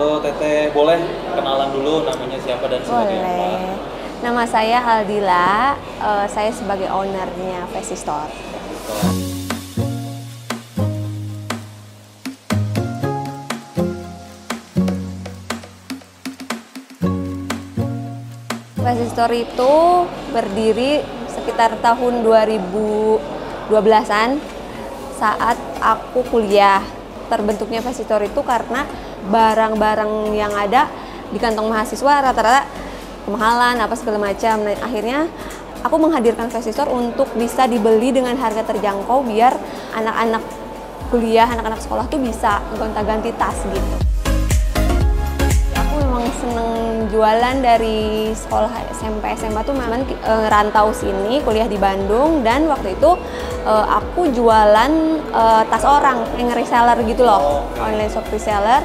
Halo Teteh, boleh kenalan dulu namanya siapa dan sebagai apa? Boleh. Nama saya Aldila, saya sebagai ownernya Fasy Store. Fasy Store itu berdiri sekitar tahun 2012-an saat aku kuliah. Terbentuknya Fasy Store itu karena barang-barang yang ada di kantong mahasiswa rata-rata kemahalan apa segala macam. Nah, akhirnya aku menghadirkan Fasy Store untuk bisa dibeli dengan harga terjangkau biar anak-anak kuliah, anak-anak sekolah tuh bisa gonta-ganti tas gitu. Aku memang seneng jualan dari sekolah SMP SMA tuh memang ngerantau sini, kuliah di Bandung, dan waktu itu aku jualan tas orang yang reseller gitu loh, online shop reseller.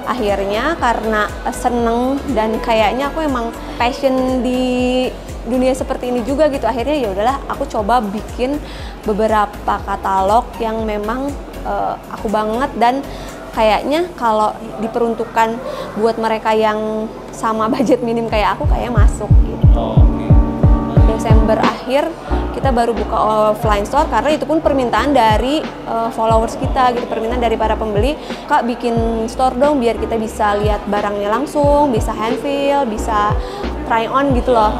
Akhirnya karena seneng dan kayaknya aku emang passion di dunia seperti ini juga gitu, akhirnya ya udahlah aku coba bikin beberapa katalog yang memang aku banget dan kayaknya kalau diperuntukkan buat mereka yang sama budget minim kayak aku kayak masuk gitu. Desember akhir kita baru buka offline store karena itu pun permintaan dari followers kita gitu, permintaan dari para pembeli, Kak bikin store dong biar kita bisa lihat barangnya langsung, bisa hand feel, bisa try on gitu loh,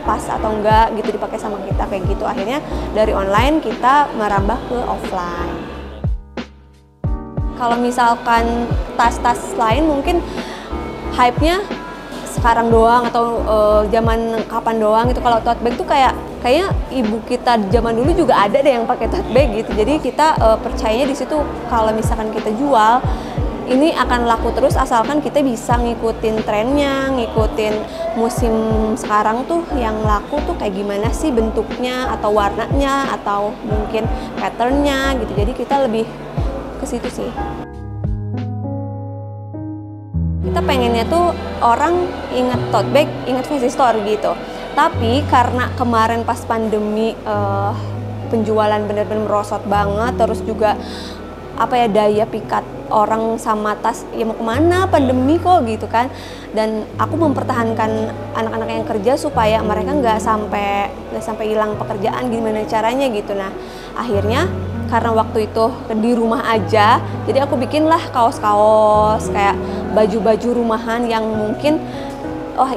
pas atau enggak gitu dipakai sama kita kayak gitu. Akhirnya dari online kita merambah ke offline. Kalau misalkan tas-tas lain mungkin hype-nya sekarang doang atau zaman kapan doang gitu. Kalau tote bag tuh kayaknya ibu kita zaman dulu juga ada deh yang pakai tote bag gitu. Jadi kita percayanya di situ kalau misalkan kita jual ini akan laku terus asalkan kita bisa ngikutin trennya, ngikutin musim sekarang tuh yang laku tuh kayak gimana sih bentuknya atau warnanya atau mungkin patternnya gitu. Jadi kita lebih ke situ sih. Kita pengennya tuh orang inget tote bag, inget Fasy Store gitu. Tapi karena kemarin pas pandemi penjualan bener-bener merosot banget, terus juga apa ya daya pikat orang sama tas ya mau kemana pandemi kok gitu kan. Dan aku mempertahankan anak-anak yang kerja supaya mereka nggak sampai hilang pekerjaan, gimana caranya gitu. Nah akhirnya karena waktu itu di rumah aja, jadi aku bikinlah kaos-kaos kayak baju-baju rumahan yang mungkin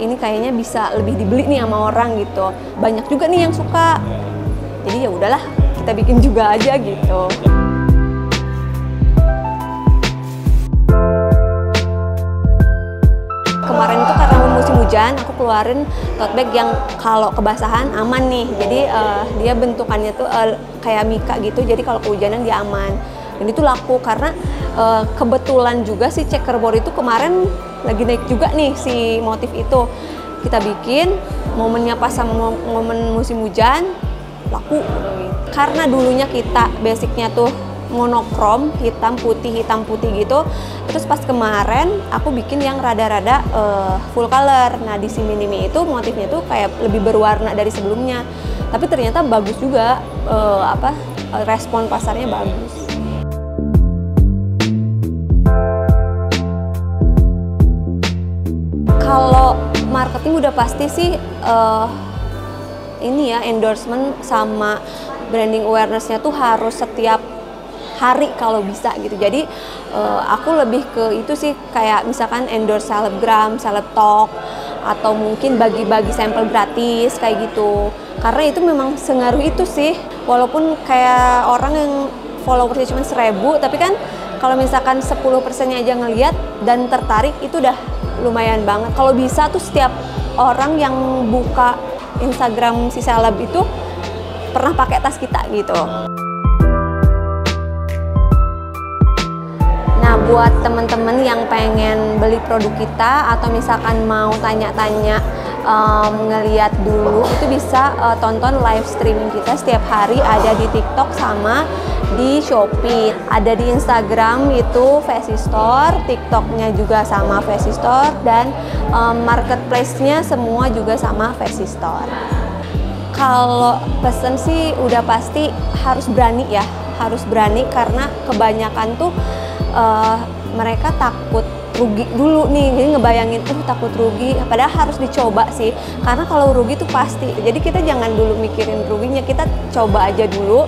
ini kayaknya bisa lebih dibeli nih sama orang gitu. Banyak juga nih yang suka. Jadi ya udahlah, kita bikin juga aja gitu. Kemarin itu karena musim hujan, aku keluarin tote bag yang kalau kebasahan aman nih. Jadi dia bentukannya tuh kayak mika gitu, jadi kalau kehujanan dia aman. Dan itu laku karena kebetulan juga si checkerboard itu kemarin lagi naik juga nih si motif itu. Kita bikin, momennya pas sama momen musim hujan, laku. Karena dulunya kita basicnya tuh monokrom, hitam putih gitu. Terus pas kemarin aku bikin yang rada-rada full color. Nah di si Minimi itu motifnya tuh kayak lebih berwarna dari sebelumnya. Tapi ternyata bagus juga, respon pasarnya bagus. Kalau marketing udah pasti sih ini ya endorsement sama branding awareness-nya tuh harus setiap hari kalau bisa gitu. Jadi aku lebih ke itu sih, kayak misalkan endorse selebgram, seleb talk, atau mungkin bagi-bagi sampel gratis kayak gitu. Karena itu memang sengaruh itu sih. Walaupun kayak orang yang followersnya cuma 1000, tapi kan kalau misalkan 10%-nya aja ngeliat dan tertarik itu udah lumayan banget. Kalau bisa tuh setiap orang yang buka Instagram si seleb itu pernah pakai tas kita gitu. Nah, buat teman-teman yang pengen beli produk kita atau misalkan mau tanya-tanya ngeliat dulu, itu bisa tonton live streaming kita setiap hari, ada di TikTok sama di Shopee. Ada di Instagram itu Fasy Store, TikToknya juga sama Fasy Store, dan marketplace-nya semua juga sama Fasy Store. Kalau pesen sih udah pasti harus berani ya, harus berani karena kebanyakan tuh mereka takut rugi dulu nih, jadi ngebayangin takut rugi, padahal harus dicoba sih, karena kalau rugi tuh pasti. Jadi kita jangan dulu mikirin ruginya, kita coba aja dulu.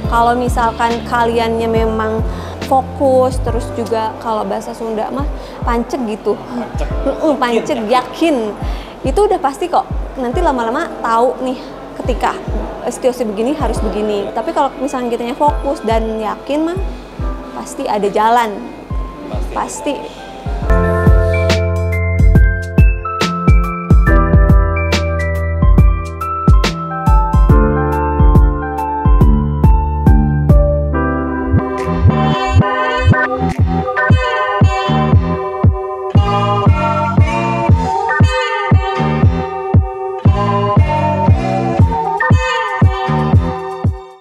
Kalau misalkan kaliannya memang fokus, terus juga kalau bahasa Sunda mah panceg gitu, panceg yakin, itu udah pasti kok. Nanti lama-lama tahu nih ketika situasi begini harus begini. Tapi kalau misalnya kitanya fokus dan yakin mah pasti ada jalan, pasti.